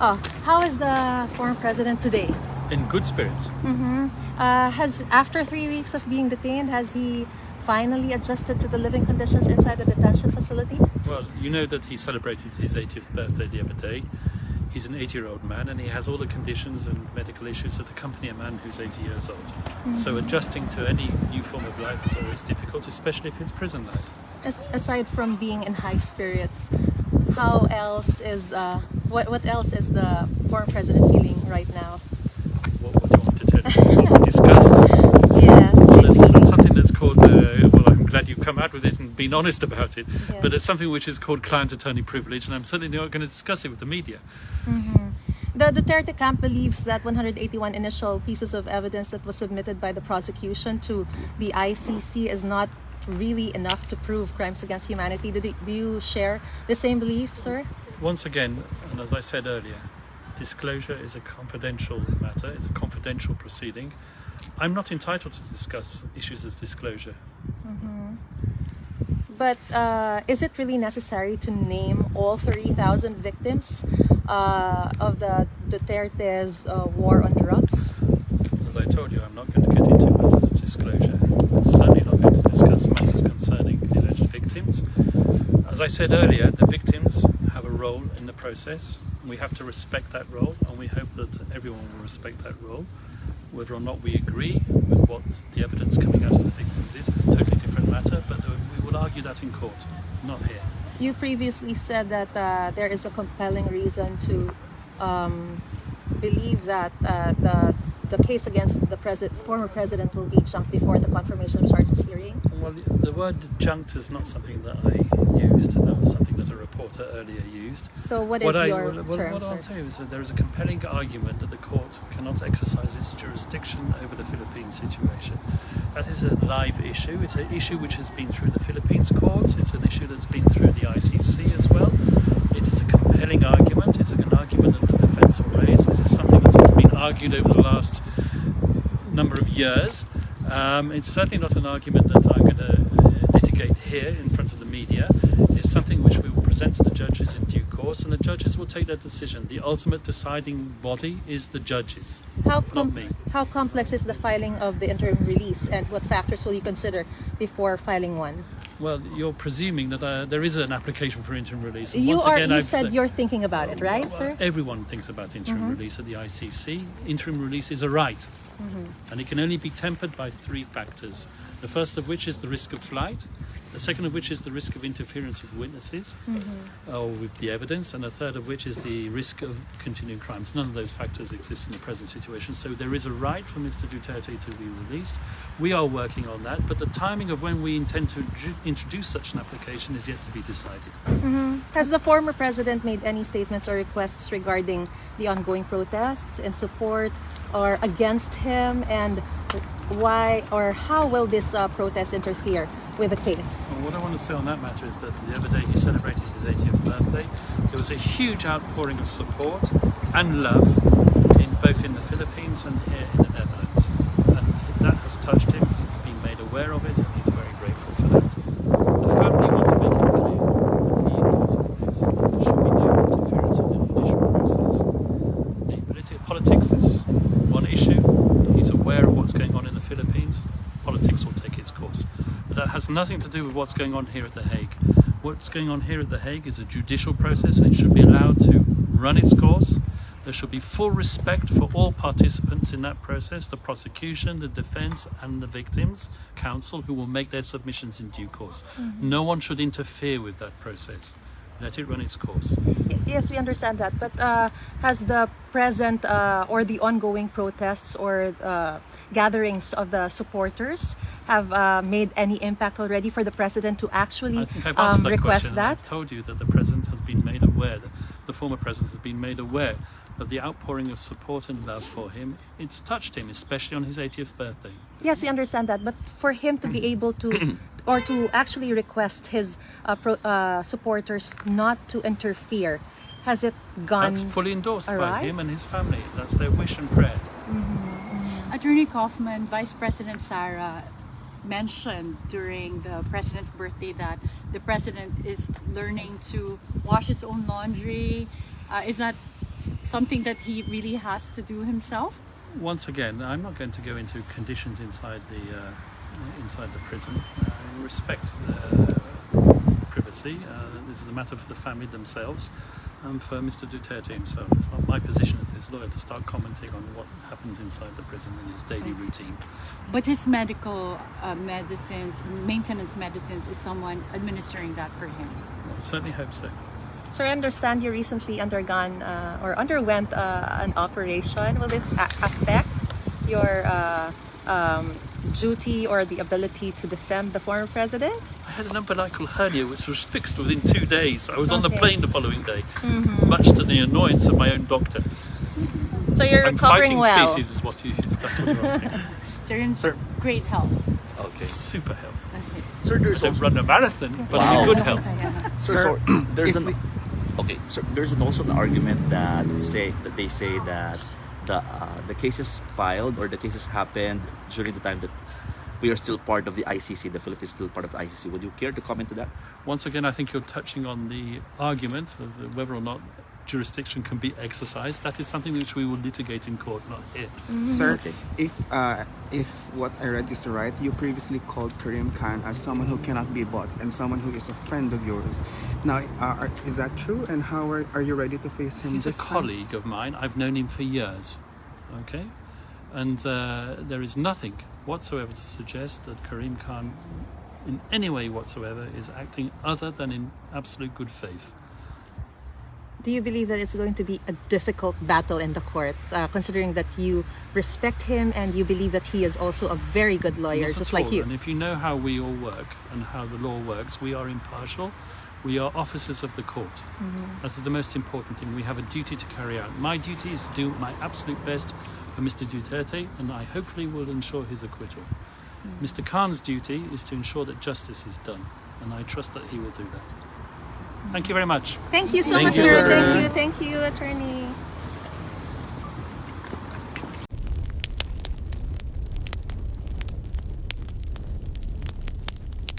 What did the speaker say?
How is the former president today? In good spirits. After 3 weeks of being detained, has he finally adjusted to the living conditions inside the detention facility? Well, you know that he celebrated his 80th birthday the other day. He's an 80-year-old man and he has all the conditions and medical issues that accompany a man who's 80 years old. So adjusting to any new form of life is always difficult, especially if it's prison life. Aside from being in high spirits, how else is what else is the former president feeling right now? What do you want to tell you? Disgust? Yes. Well, it's something that's called, well, I'm glad you've come out with it and been honest about it, but it's something which is called client-attorney privilege, and I'm certainly not going to discuss it with the media. The Duterte camp believes that 181 initial pieces of evidence that was submitted by the prosecution to the ICC is not really enough to prove crimes against humanity. Do you share the same belief, sir? Once again, and as I said earlier, disclosure is a confidential matter, it's a confidential proceeding. I'm not entitled to discuss issues of disclosure. But is it really necessary to name all 30,000 victims of the Duterte's war on drugs? As I told you, I'm not going to get into matters of disclosure. I'm certainly not going to discuss matters concerning the alleged victims. As I said earlier, the victims have a role in the process. We have to respect that role, and we hope that everyone will respect that role. Whether or not we agree with what the evidence coming out of the victims is a totally different matter, but we will argue that in court, not here. You previously said that there is a compelling reason to believe that the case against the former president will be junked before the confirmation of charges hearing? Well, the word junked is not something that I used. That was something that a reporter earlier used. So what is your term, what I'll tell you is that there is a compelling argument that the court cannot exercise its jurisdiction over the Philippines situation. That is a live issue. It's an issue which has been through the Philippines courts. It's an issue that's been through the ICC as well. It is a compelling argument. It's an argument that the defence will raise. This is something that has been argued over the last number of years. It's certainly not an argument that I'm going to litigate here in front of the media. It's something which we will present to the judges in due course, and the judges will take their decision. The ultimate deciding body is the judges, not me. How complex is the filing of the interim release, and what factors will you consider before filing one? Well, you're presuming that there is an application for interim release. And you once said you're thinking about it, right, sir? Everyone thinks about interim release at the ICC. Interim release is a right, and it can only be tempered by 3 factors. The first of which is the risk of flight. The second of which is the risk of interference with witnesses or with the evidence, and the third of which is the risk of continuing crimes. None of those factors exist in the present situation, so there is a right for Mr. Duterte to be released. We are working on that, but the timing of when we intend to introduce such an application is yet to be decided. Has the former president made any statements or requests regarding the ongoing protests in support or against him, and why or how will this protest interfere with the case? Well, what I want to say on that matter is that the other day he celebrated his 80th birthday. There was a huge outpouring of support and love both in the Philippines and here in the Netherlands, and that has touched him. He's been made aware of it, and he's very grateful for that. The family want to make it clear, and he endorses this, that there should be no interference with the judicial process. Politics is one issue. He's aware of what's going on in the Philippines. Politics will take its course. But that has nothing to do with what's going on here at The Hague. What's going on here at The Hague is a judicial process, and it should be allowed to run its course. There should be full respect for all participants in that process, the prosecution, the defence and the victims' counsel, who will make their submissions in due course. No one should interfere with that process. Let it run its course. Yes, we understand that, but has the present or the ongoing protests or gatherings of the supporters have made any impact already for the president to actually I think I've answered that request question. that? I've told you that the president has been made aware, the former president has been made aware of the outpouring of support and love for him. It's touched him, especially on his 80th birthday. Yes, we understand that, but for him to be able to or to actually request his supporters not to interfere, has it gone? That's fully endorsed by him and his family. That's their wish and prayer. Attorney Kaufman, Vice President Sara mentioned during the president's birthday that the president is learning to wash his own laundry. Is that something that he really has to do himself? Once again, I'm not going to go into conditions inside the prison. I respect privacy. This is a matter for the family themselves and for Mr. Duterte himself. It's not my position as his lawyer to start commenting on what happens inside the prison in his daily routine. But his medical medicines, maintenance medicines, is someone administering that for him? Well, I certainly hope so. Sir, I understand you recently underwent an operation. Will this affect your duty or the ability to defend the former president? I had an umbilical hernia which was fixed within 2 days. I was on the Okay. plane the following day, much to the annoyance of my own doctor. So you're I'm recovering fighting well. fit, is what if that's what you're asking. So you're in Sir. great health. Okay. Super health. Okay. Sir, I there's don't also, run a marathon, but Wow. in good health. sir, there's if an okay. Sir, there's also an argument that they say that the cases filed or the cases happened during the time that we are still part of the ICC. The Philippines is still part of the ICC. Would you care to comment to that? Once again, I think you're touching on the argument of whether or not jurisdiction can be exercised. That is something which we will litigate in court, not here. Sir, Okay. if what I read is right, you previously called Karim Khan as someone who cannot be bought and someone who is a friend of yours. Now, is that true? And how are you ready to face him He's a this time? colleague of mine. I've known him for years. Okay? And there is nothing whatsoever to suggest that Karim Khan in any way whatsoever is acting other than in absolute good faith. Do you believe that it's going to be a difficult battle in the court, considering that you respect him and you believe that he is also a very good lawyer, Not just at like all. you? And if you know how we all work and how the law works, we are impartial. We are officers of the court. That is the most important thing. We have a duty to carry out. My duty is to do my absolute best for Mr. Duterte, and I hopefully will ensure his acquittal. Mr. Khan's duty is to ensure that justice is done, and I trust that he will do that. Thank you very much. Thank you so Thank much, you, sir. sir. Thank you, attorney.